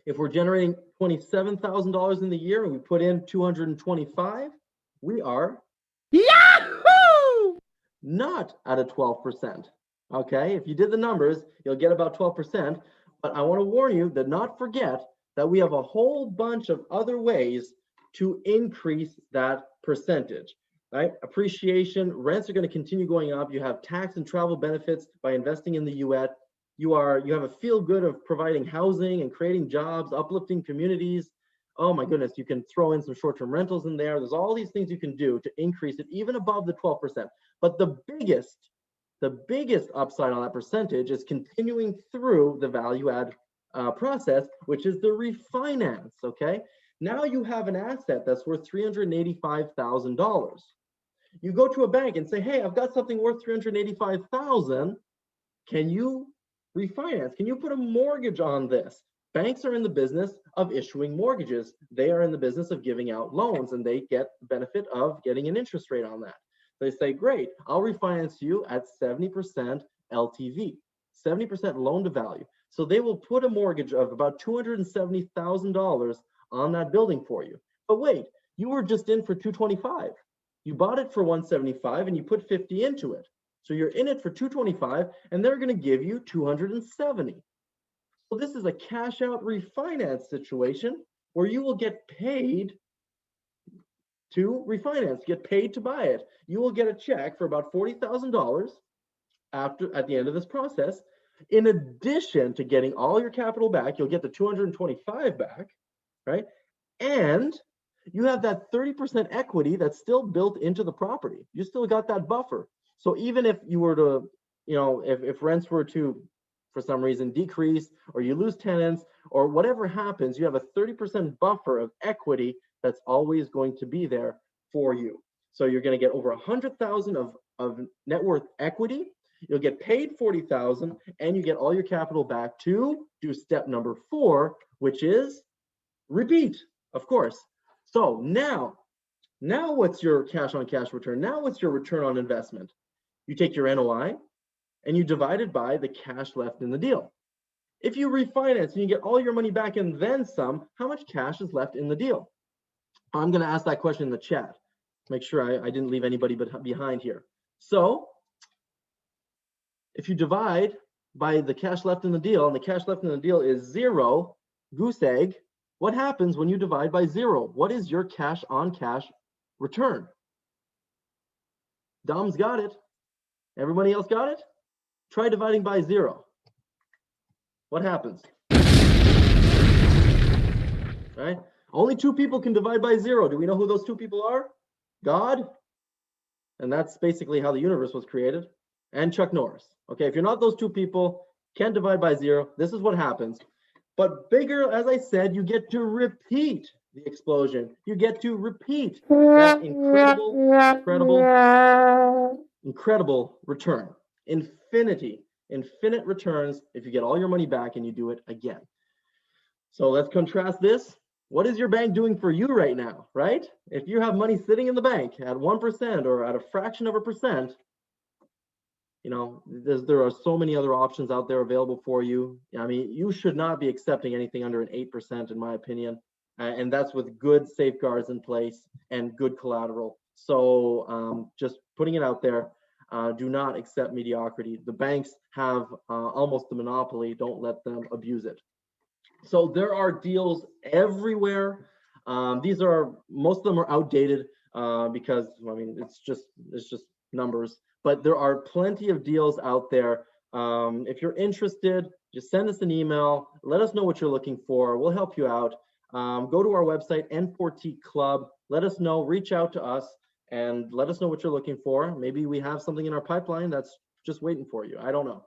If we're generating $27,000 in the year and we put in 225, we are Yahoo! Not at a 12%. Okay, if you did the numbers, you'll get about 12%. But I want to warn you that not forget that we have a whole bunch of other ways to increase that percentage, right? Appreciation, rents are going to continue going up. You have tax and travel benefits by investing in the U.S. You have a feel good of providing housing and creating jobs, uplifting communities. Oh my goodness, you can throw in some short-term rentals in there. There's all these things you can do to increase it even above the 12%. But the biggest upside on that percentage is continuing through the value add process, which is the refinance, okay? Now you have an asset that's worth $385,000. You go to a bank and say, hey, I've got something worth $385,000. Can you refinance? Can you put a mortgage on this? Banks are in the business of issuing mortgages. They are in the business of giving out loans, and they get the benefit of getting an interest rate on that. They say, great, I'll refinance you at 70% LTV, 70% loan to value. So they will put a mortgage of about $270,000 on that building for you. But wait, you were just in for 225. You bought it for 175 and you put 50 into it. So you're in it for 225 and they're going to give you 270. So this is a cash out refinance situation where you will get paid to refinance, get paid to buy it. You will get a check for about $40,000 at the end of this process. In addition to getting all your capital back, you'll get the 225 back, right? And you have that 30% equity that's still built into the property. You still got that buffer. So even if you were to, if rents were to, for some reason, decrease, or you lose tenants, or whatever happens, you have a 30% buffer of equity that's always going to be there for you. So you're going to get over 100,000 of net worth equity. You'll get paid 40,000 and you get all your capital back to do step number 4, which is repeat, of course. So now what's your cash on cash return? Now what's your return on investment? You take your NOI and you divide it by the cash left in the deal. If you refinance and you get all your money back and then some, how much cash is left in the deal? I'm going to ask that question in the chat. Make sure I didn't leave anybody behind here. So if you divide by the cash left in the deal, and the cash left in the deal is 0, goose egg, what happens when you divide by 0? What is your cash on cash return? Dom's got it. Everybody else got it? Try dividing by 0. What happens? Right? Only 2 people can divide by 0. Do we know who those 2 people are? God, and that's basically how the universe was created, and Chuck Norris. Okay, if you're not those 2 people, can't divide by 0, this is what happens. But bigger, as I said, you get to repeat the explosion. You get to repeat that incredible return. Infinite returns if you get all your money back and you do it again. So let's contrast this. What is your bank doing for you right now, right? If you have money sitting in the bank at 1% or at a fraction of a percent, you know, there are so many other options out there available for you. I mean, you should not be accepting anything under an 8%, in my opinion. And that's with good safeguards in place and good collateral. So just putting it out there, do not accept mediocrity. The banks have almost the monopoly. Don't let them abuse it. So there are deals everywhere. Most of them are outdated because, I mean, it's just numbers. But there are plenty of deals out there. If you're interested, just send us an email. Let us know what you're looking for. We'll help you out. Go to our website, N4T Club. Let us know. Reach out to us and let us know what you're looking for. Maybe we have something in our pipeline that's just waiting for you. I don't know.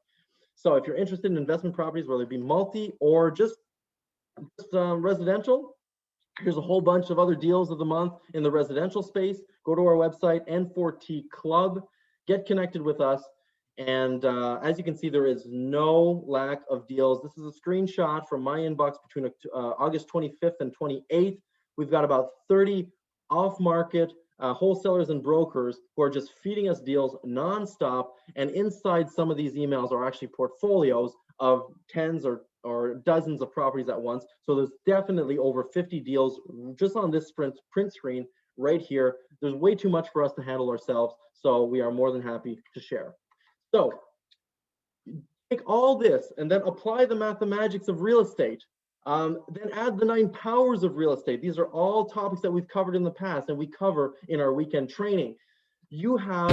So if you're interested in investment properties, whether it be multi or just residential, here's a whole bunch of other deals of the month in the residential space. Go to our website, N4T Club, get connected with us. And as you can see, there is no lack of deals. This is a screenshot from my inbox between August 25th and 28th. We've got about 30 off-market wholesalers and brokers who are just feeding us deals nonstop. And inside some of these emails are actually portfolios of tens or dozens of properties at once. So there's definitely over 50 deals just on this print screen right here. There's way too much for us to handle ourselves, so we are more than happy to share. So take all this and then apply the mathematics of real estate. Then add the 9 powers of real estate. These are all topics that we've covered in the past and we cover in our weekend training. You have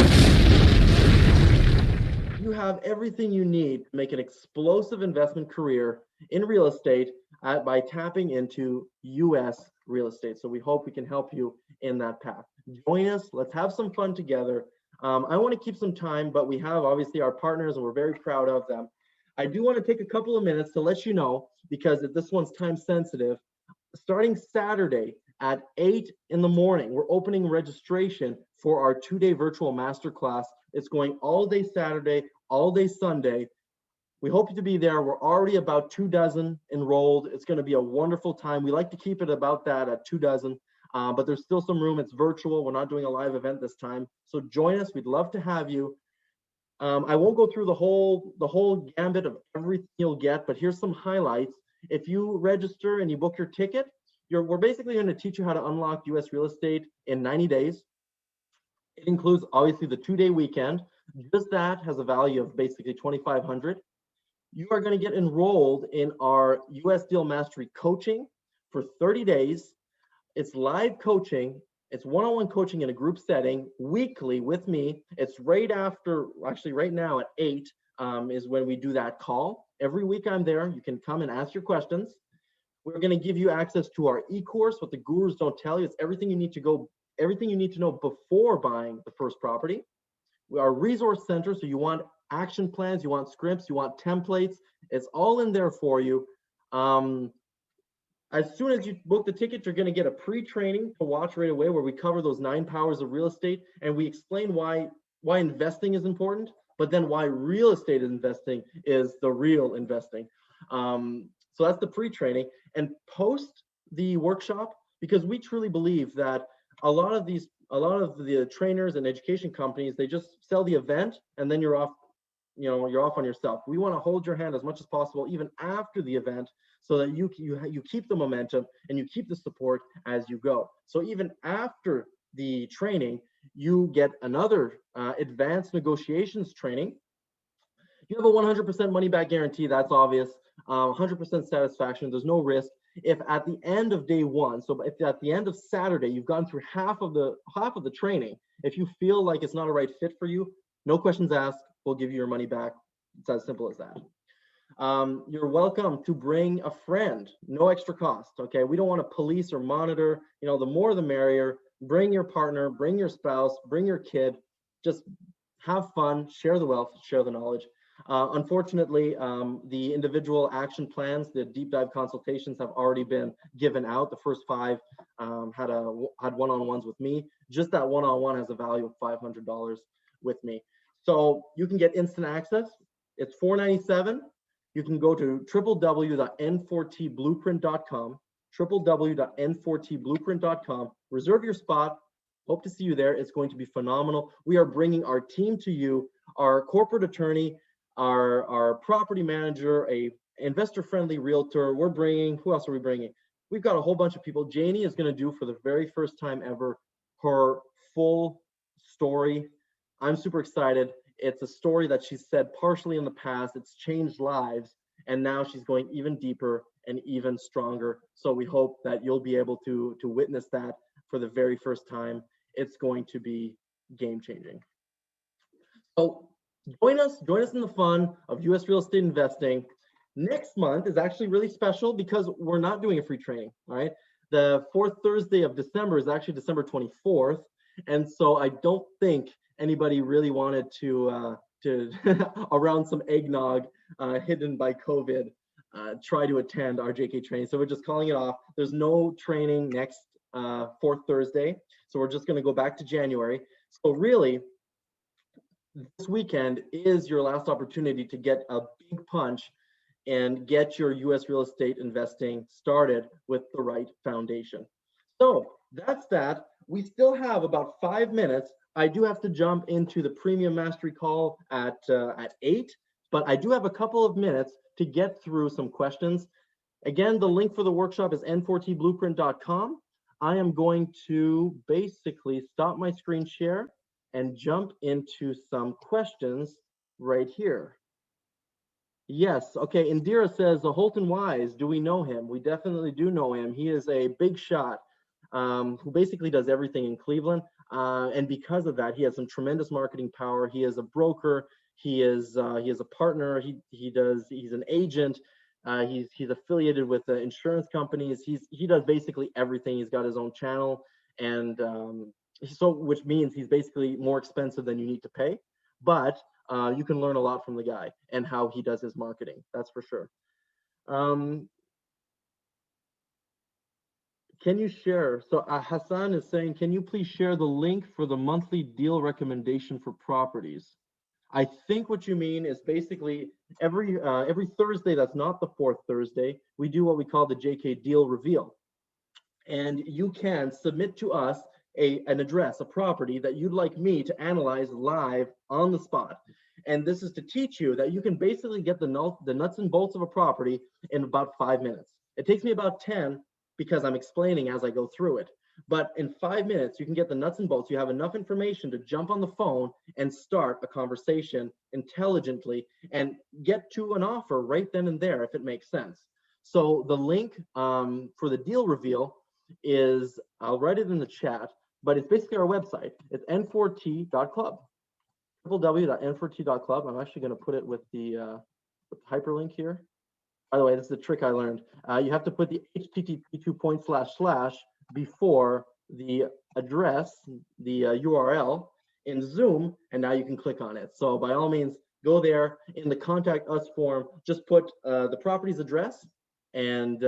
everything you need to make an explosive investment career in real estate by tapping into US real estate. So we hope we can help you in that path. Join us. Let's have some fun together. I want to keep some time, but we have obviously our partners and we're very proud of them. I do want to take a couple of minutes to let you know, because this one's time sensitive, starting Saturday at 8 in the morning, we're opening registration for our 2-day virtual masterclass. It's going all day Saturday, all day Sunday. We hope you to be there. We're already about 24 enrolled. It's going to be a wonderful time. We like to keep it about that at 24, but there's still some room. It's virtual. We're not doing a live event this time. So join us. We'd love to have you. I won't go through the whole gambit of everything you'll get, but here's some highlights. If you register and you book your ticket, we're basically going to teach you how to unlock US real estate in 90 days. It includes obviously the 2-day weekend. Just that has a value of basically $2,500. You are going to get enrolled in our US Deal Mastery coaching for 30 days. It's live coaching. It's one-on-one coaching in a group setting weekly with me. It's right after, actually right now at 8 is when we do that call. Every week I'm there. You can come and ask your questions. We're going to give you access to our e-course, What the Gurus Don't Tell You. It's everything you need to know before buying the first property. We are a resource center, so you want action plans, you want scripts, you want templates. It's all in there for you. As soon as you book the ticket, you're going to get a pre-training to watch right away where we cover those 9 powers of real estate and we explain why investing is important. but then why real estate investing is the real investing. So that's the pre-training. And post the workshop, because we truly believe that a lot of the trainers and education companies, they just sell the event and then you're off, you're off on yourself. We want to hold your hand as much as possible, even after the event, so that you keep the momentum and you keep the support as you go. So even after the training, you get another advanced negotiations training. You have a 100% money back guarantee. That's obvious. 100% satisfaction. There's no risk. If at the end of day one, so if at the end of Saturday, you've gone through half of the training, if you feel like it's not a right fit for you, no questions asked, we'll give you your money back. It's as simple as that. You're welcome to bring a friend, no extra cost. Okay, we don't want to police or monitor. The more the merrier. Bring your partner, bring your spouse, bring your kid. Just have fun, share the wealth, share the knowledge. Unfortunately, the individual action plans, the deep dive consultations have already been given out. The first 5 had one-on-ones with me. Just that one-on-one has a value of $500 with me. So you can get instant access. It's $497. You can go to www.n4tblueprint.com, www.n4tblueprint.com. Reserve your spot. Hope to see you there. It's going to be phenomenal. We are bringing our team to you, our corporate attorney, our property manager, a investor-friendly realtor. We're bringing, who else are we bringing? We've got a whole bunch of people. Janie is going to do, for the very first time ever, her full story. I'm super excited. It's a story that she's said partially in the past. It's changed lives, and now she's going even deeper and even stronger. So we hope that you'll be able to witness that for the very first time. It's going to be game-changing. So join us in the fun of U.S. real estate investing. Next month is actually really special because we're not doing a free training, all right? The 4th Thursday of December is actually December 24th. And so I don't think anybody really wanted to around some eggnog hidden by COVID, try to attend our JK training. So we're just calling it off. There's no training next 4th Thursday. So we're just going to go back to January. So really, this weekend is your last opportunity to get a big punch and get your U.S. real estate investing started with the right foundation. So that's that. We still have about 5 minutes. I do have to jump into the premium mastery call at 8, but I do have a couple of minutes to get through some questions. Again, the link for the workshop is n4tblueprint.com. I am going to basically stop my screen share and jump into some questions right here. Yes, okay, Indira says, Holton Wise, do we know him? We definitely do know him. He is a big shot who basically does everything in Cleveland. And because of that, he has some tremendous marketing power. He is a broker. He is a partner. He's an agent. He's affiliated with insurance companies. He does basically everything. He's got his own channel, and so which means he's basically more expensive than you need to pay. But you can learn a lot from the guy and how he does his marketing. That's for sure. Can you share? So Hassan is saying, can you please share the link for the monthly deal recommendation for properties? I think what you mean is basically every Thursday, that's not the 4th Thursday, we do what we call the JK deal reveal. And you can submit to us an address, a property that you'd like me to analyze live on the spot. And this is to teach you that you can basically get the nuts and bolts of a property in about 5 minutes. It takes me about 10 because I'm explaining as I go through it. But in 5 minutes, you can get the nuts and bolts. You have enough information to jump on the phone and start a conversation intelligently and get to an offer right then and there if it makes sense. So the link for the deal reveal is, I'll write it in the chat, but it's basically our website. It's n4t.club, www.n4t.club. I'm actually going to put it with the hyperlink here. By the way, this is a trick I learned. You have to put the http:// before the address, the URL in Zoom, and now you can click on it. So by all means, go there. In the contact us form, just put the property's address and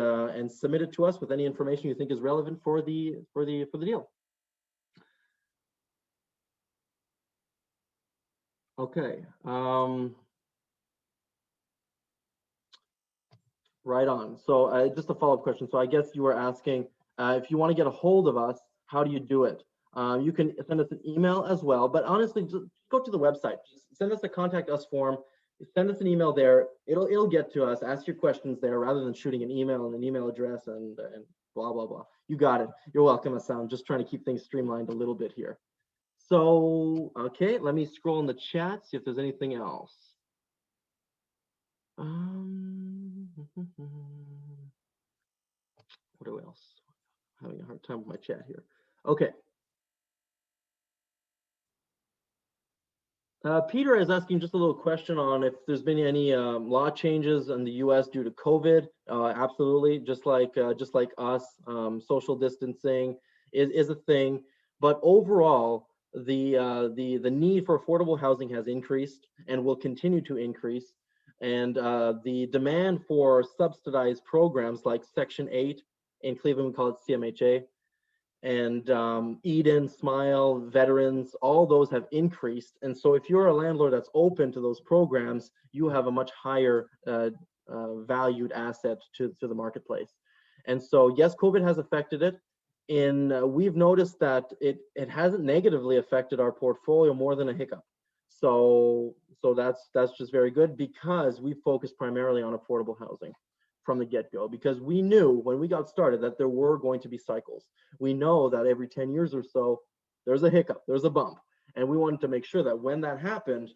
submit it to us with any information you think is relevant for the deal. Okay. Right on. So just a follow-up question. So I guess you were asking if you want to get a hold of us, how do you do it? You can send us an email as well, but honestly, just go to the website. Just send us a contact us form. Send us an email there. It'll get to us. Ask your questions there rather than shooting an email and an email address and blah blah blah. You got it. You're welcome, Assam. I'm just trying to keep things streamlined a little bit here. So okay, let me scroll in the chat, see if there's anything else. What else? Having a hard time with my chat here. Okay. Peter is asking just a little question on if there's been any law changes in the U.S. due to COVID. Absolutely, just like us, social distancing is a thing. But overall, the need for affordable housing has increased and will continue to increase. And the demand for subsidized programs like Section 8 in Cleveland, we call it CMHA, and Eden, Smile, veterans, all those have increased. And so if you're a landlord that's open to those programs, you have a much higher valued asset to the marketplace. And so yes, COVID has affected it. We've noticed that it hasn't negatively affected our portfolio more than a hiccup. So that's just very good because we focus primarily on affordable housing from the get-go, because we knew when we got started that there were going to be cycles. We know that every 10 years or so, there's a hiccup, there's a bump. And we wanted to make sure that when that happened,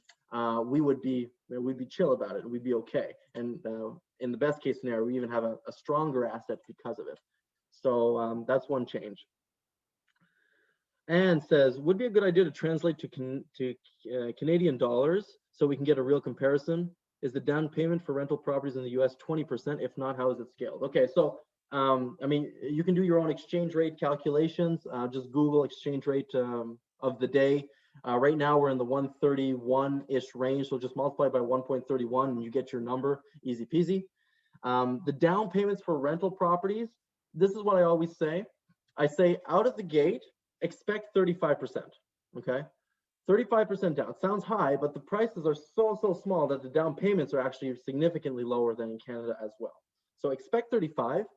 we'd be chill about it, and we'd be okay. And in the best case scenario, we even have a stronger asset because of it. So that's one change. And says, would be a good idea to translate to Canadian dollars so we can get a real comparison. Is the down payment for rental properties in the US 20%? If not, how is it scaled? Okay, so I mean, you can do your own exchange rate calculations. Just Google exchange rate of the day. Right now we're in the 131-ish range, so just multiply by 1.31 and you get your number, easy peasy. The down payments for rental properties, this is what I always say. I say out of the gate, expect 35%, okay? 35% down. Sounds high, but the prices are so small that the down payments are actually significantly lower than in Canada as well. So expect 35,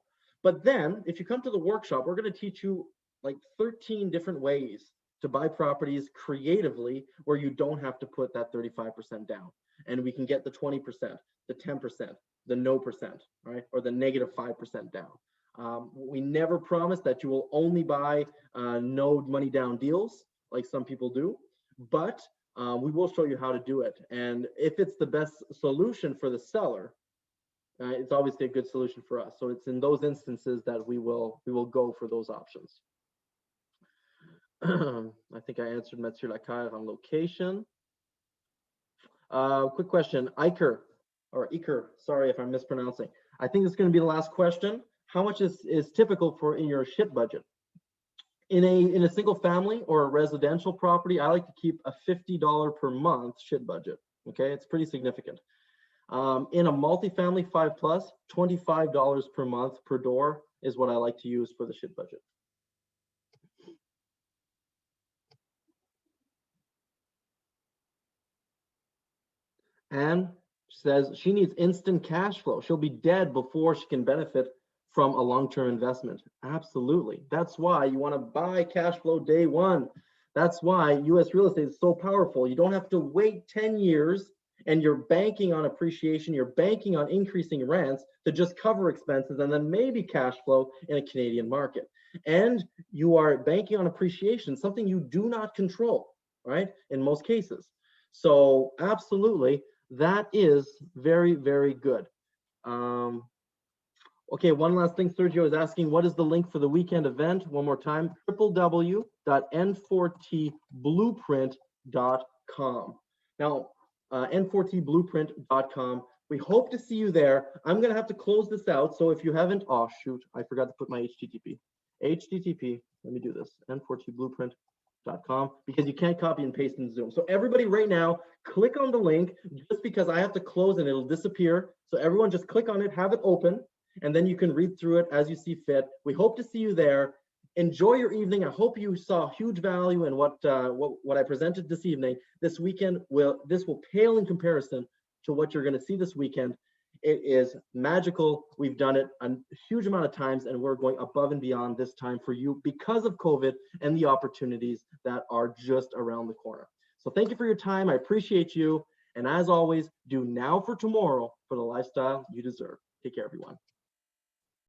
but then if you come to the workshop, we're going to teach you like 13 different ways to buy properties creatively where you don't have to put that 35% down. And we can get the 20%, the 10%, the no percent, right? Or the -5% down. We never promise that you will only buy no money down deals like some people do, but we will show you how to do it. And if it's the best solution for the seller, it's obviously a good solution for us. So it's in those instances that we will go for those options. I think I answered Monsieur Lacaille on location. Quick question, Iker, sorry if I'm mispronouncing. I think this is going to be the last question. How much is typical for in your SHIT budget? In a single family or a residential property, I like to keep a $50 per month SHIT budget. Okay, it's pretty significant. In a multifamily 5+, $25 per month per door is what I like to use for the SHIT budget. And says she needs instant cash flow. She'll be dead before she can benefit from a long-term investment. Absolutely. That's why you want to buy cash flow day one. That's why US real estate is so powerful. You don't have to wait 10 years and you're banking on appreciation, you're banking on increasing rents to just cover expenses and then maybe cash flow in a Canadian market. And you are banking on appreciation, something you do not control, right? In most cases. So absolutely, that is very, very good. Okay, one last thing, Sergio is asking, what is the link for the weekend event? One more time, www.n4tblueprint.com. Now, n4tblueprint.com. We hope to see you there. I'm going to have to close this out. So if you haven't, oh shoot, I forgot to put my HTTP. Let me do this, n4tblueprint.com, because you can't copy and paste in Zoom. So everybody right now, click on the link just because I have to close and it'll disappear. So everyone just click on it, have it open, and then you can read through it as you see fit. We hope to see you there. enjoy your evening. I hope you saw huge value in what I presented this evening. This will pale in comparison to what you're going to see this weekend. It is magical. We've done it a huge amount of times, and we're going above and beyond this time for you because of COVID and the opportunities that are just around the corner. So thank you for your time. I appreciate you. And as always, do now for tomorrow for the lifestyle you deserve. Take care, everyone.